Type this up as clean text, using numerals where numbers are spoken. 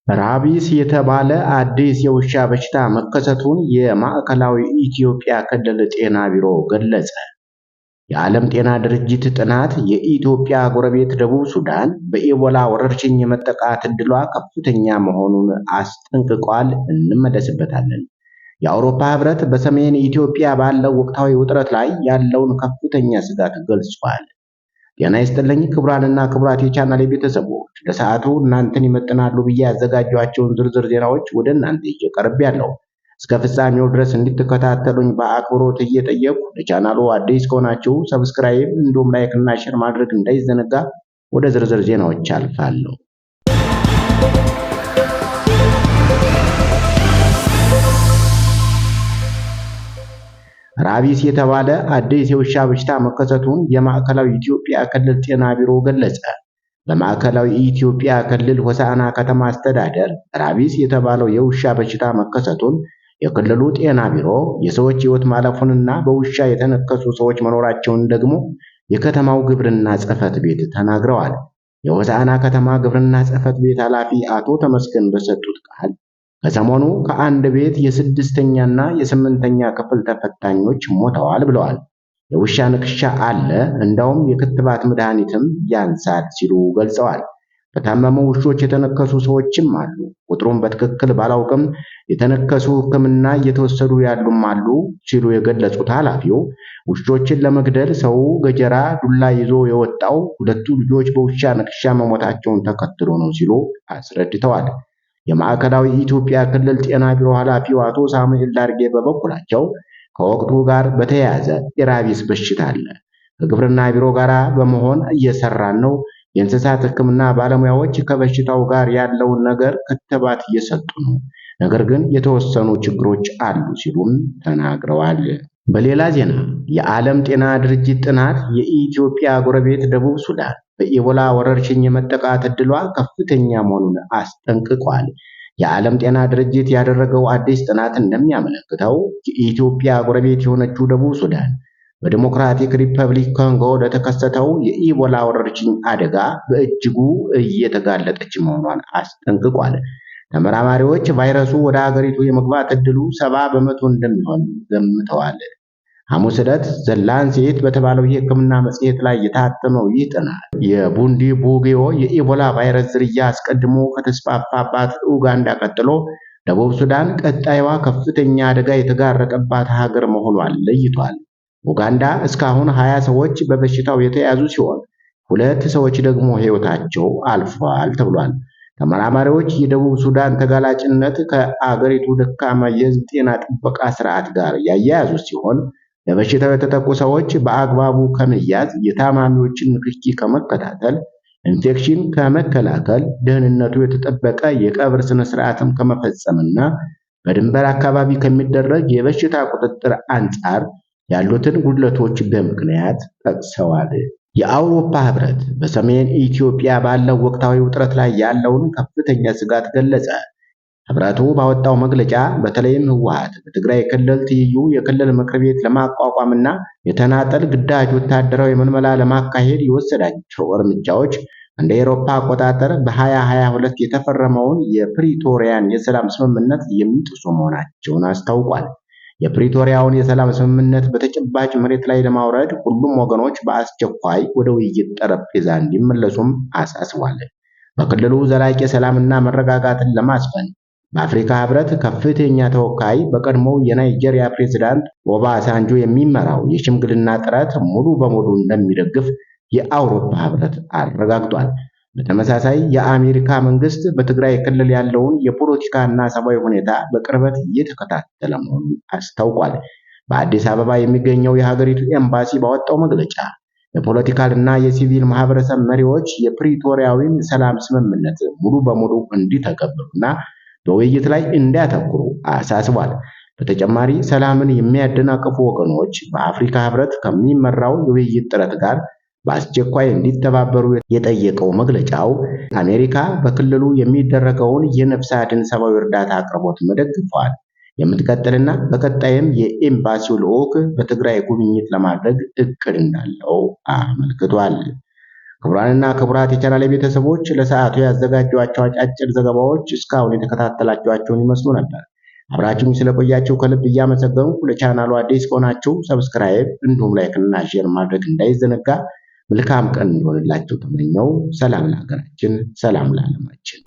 ራቢስ የተባለ አዲስ የውሻ በሽታ መከሰቱን የማዕከላዊ ኢትዮጵያ ክልል ጤና ቢሮ ገለጸ። የዓለም ጤና ድርጅት ጥናት የኢትዮጵያ ጎረቤት ደቡብ ሱዳን በኢቦላ ወረርሽኝ የመጠቃት ዕድሏ ከፍተኛ መሆኑን አስጠንቅቋል። እንመለስበታለን። የአውሮፓ ሕብረት በሰሜን ኢትዮጵያ ባለው ወቅታዊ ውጥረት ላይ ያለውን ከፍተኛ ስጋት ገልጿል። ጤና ይስጥልኝ ክቡራንና ክቡራት የቻናሌ ቤተሰቦች፣ ለሰዓቱ እናንተን ይመጥናሉ ብዬ ያዘጋጇቸውን ዝርዝር ዜናዎች ወደ እናንተ ይዤ ቀርቤያለሁ። እስከ ፍጻሜው ድረስ እንድትከታተሉኝ በአክብሮት እየጠየቁ ለቻናሉ አዲስ ከሆናችሁ ሰብስክራይብ እንዲሁም ላይክ እና ሼር ማድረግ እንዳይዘነጋ። ወደ ዝርዝር ዜናዎች አልፋለሁ። ራቢስ የተባለ አዲስ የውሻ በሽታ መከሰቱን የማዕከላዊ ኢትዮጵያ ክልል ጤና ቢሮ ገለጸ። በማዕከላዊ ኢትዮጵያ ክልል ሆሳዕና ከተማ አስተዳደር ራቢስ የተባለው የውሻ በሽታ መከሰቱን የክልሉ ጤና ቢሮ የሰዎች ሕይወት ማለፉንና በውሻ የተነከሱ ሰዎች መኖራቸውን ደግሞ የከተማው ግብርና ጽሕፈት ቤት ተናግረዋል። የሆሳዕና ከተማ ግብርና ጽሕፈት ቤት ኃላፊ አቶ ተመስገን በሰጡት ቃል ከሰሞኑ ከአንድ ቤት የስድስተኛና የስምንተኛ ክፍል ተፈታኞች ሞተዋል ብለዋል። የውሻ ንክሻ አለ፣ እንደውም የክትባት መድኃኒትም ያንሳል ሲሉ ገልጸዋል። በታመሙ ውሾች የተነከሱ ሰዎችም አሉ። ቁጥሩን በትክክል ባላውቅም የተነከሱ ሕክምና እየተወሰዱ ያሉም አሉ ሲሉ የገለጹት ኃላፊው ውሾችን ለመግደል ሰው ገጀራ ዱላ ይዞ የወጣው ሁለቱ ልጆች በውሻ ንክሻ መሞታቸውን ተከትሎ ነው ሲሉ አስረድተዋል። የማዕከላዊ ኢትዮጵያ ክልል ጤና ቢሮ ኃላፊው አቶ ሳሙኤል ዳርጌ በበኩላቸው ከወቅቱ ጋር በተያያዘ የራቢስ በሽታ አለ፣ ከግብርና ቢሮ ጋር በመሆን እየሰራን ነው። የእንስሳት ሕክምና ባለሙያዎች ከበሽታው ጋር ያለውን ነገር ክትባት እየሰጡ ነው፣ ነገር ግን የተወሰኑ ችግሮች አሉ ሲሉም ተናግረዋል። በሌላ ዜና የዓለም ጤና ድርጅት ጥናት የኢትዮጵያ ጎረቤት ደቡብ ሱዳን በኢቦላ ወረርሽኝ የመጠቃት ዕድሏ ከፍተኛ መሆኑን አስጠንቅቋል። የዓለም ጤና ድርጅት ያደረገው አዲስ ጥናት እንደሚያመለክተው የኢትዮጵያ ጎረቤት የሆነችው ደቡብ ሱዳን በዲሞክራቲክ ሪፐብሊክ ኮንጎ ለተከሰተው የኢቦላ ወረርሽኝ አደጋ በእጅጉ እየተጋለጠች መሆኗን አስጠንቅቋል። ተመራማሪዎች ቫይረሱ ወደ ሀገሪቱ የመግባት ዕድሉ 70 በመቶ እንደሚሆን ገምተዋል። ሐሙስ ዕለት ዘ ላንሴት በተባለው የሕክምና መጽሔት ላይ የታተመው ይህ ጥናት የቡንዲ ቡጊዮ የኢቦላ ቫይረስ ዝርያ አስቀድሞ ከተስፋፋባት ኡጋንዳ ቀጥሎ ደቡብ ሱዳን ቀጣይዋ ከፍተኛ አደጋ የተጋረጠባት ሀገር መሆኗን ለይቷል። ኡጋንዳ እስካሁን 20 ሰዎች በበሽታው የተያዙ ሲሆን 2 ሰዎች ደግሞ ሕይወታቸው አልፏል ተብሏል። ተመራማሪዎች የደቡብ ሱዳን ተጋላጭነት ከአገሪቱ ደካማ የሕዝብ ጤና ጥበቃ ስርዓት ጋር ያያያዙ ሲሆን ለበሽታው የተጠቁ ሰዎች በአግባቡ ከመያዝ፣ የታማሚዎችን ንክኪ ከመከታተል፣ ኢንፌክሽን ከመከላከል፣ ደህንነቱ የተጠበቀ የቀብር ስነ ስርዓትም ከመፈጸምና በድንበር አካባቢ ከሚደረግ የበሽታ ቁጥጥር አንጻር ያሉትን ጉድለቶች በምክንያት ጠቅሰዋል። የአውሮፓ ሕብረት በሰሜን ኢትዮጵያ ባለው ወቅታዊ ውጥረት ላይ ያለውን ከፍተኛ ስጋት ገለጸ። ሕብረቱ ባወጣው መግለጫ በተለይም ህወሓት በትግራይ ክልል ትይዩ የክልል ምክር ቤት ለማቋቋምና የተናጠል ግዳጅ ወታደራዊ ምልመላ ለማካሄድ የወሰዳቸው እርምጃዎች እንደ አውሮፓ አቆጣጠር በ2022 የተፈረመውን የፕሪቶሪያን የሰላም ስምምነት የሚጥሱ መሆናቸውን አስታውቋል። የፕሪቶሪያውን የሰላም ስምምነት በተጨባጭ መሬት ላይ ለማውረድ ሁሉም ወገኖች በአስቸኳይ ወደ ውይይት ጠረጴዛ እንዲመለሱም አሳስቧል። በክልሉ ዘላቂ ሰላምና መረጋጋትን ለማስፈን በአፍሪካ ሕብረት ከፍተኛ ተወካይ በቀድሞው የናይጄሪያ ፕሬዝዳንት ኦባሳንጆ የሚመራው የሽምግልና ጥረት ሙሉ በሙሉ እንደሚደግፍ የአውሮፓ ሕብረት አረጋግጧል። በተመሳሳይ የአሜሪካ መንግስት በትግራይ ክልል ያለውን የፖለቲካና ሰብአዊ ሁኔታ በቅርበት እየተከታተለ መሆኑን አስታውቋል። በአዲስ አበባ የሚገኘው የሀገሪቱ ኤምባሲ ባወጣው መግለጫ የፖለቲካልና የሲቪል ማህበረሰብ መሪዎች የፕሪቶሪያዊን ሰላም ስምምነት ሙሉ በሙሉ እንዲተገብሩና በውይይት ላይ እንዲያተኩሩ አሳስቧል። በተጨማሪ ሰላምን የሚያደናቅፉ ወገኖች በአፍሪካ ሕብረት ከሚመራው የውይይት ጥረት ጋር በአስቸኳይ እንዲተባበሩ የጠየቀው መግለጫው አሜሪካ በክልሉ የሚደረገውን የነፍስ አድን ሰብአዊ እርዳታ አቅርቦት መደግፏል የምትቀጥልና በቀጣይም የኤምባሲው ልዑክ በትግራይ ጉብኝት ለማድረግ እቅድ እንዳለው አመልክቷል። ክቡራንና ክቡራት የቻናሌ ቤተሰቦች ለሰዓቱ ያዘጋጇቸው አጫጭር ዘገባዎች እስካሁን የተከታተላችኋቸውን ይመስሉ ነበር። አብራችሁኝ ስለቆያችሁ ከልብ እያመሰገንኩ ለቻናሉ አዲስ ከሆናችሁ ሰብስክራይብ እንዲሁም ላይክ እና ሼር ማድረግ እንዳይዘነጋ። መልካም ቀን እንዲሆንላችሁ ተመኘው። ሰላም ለሀገራችን፣ ሰላም ለዓለማችን።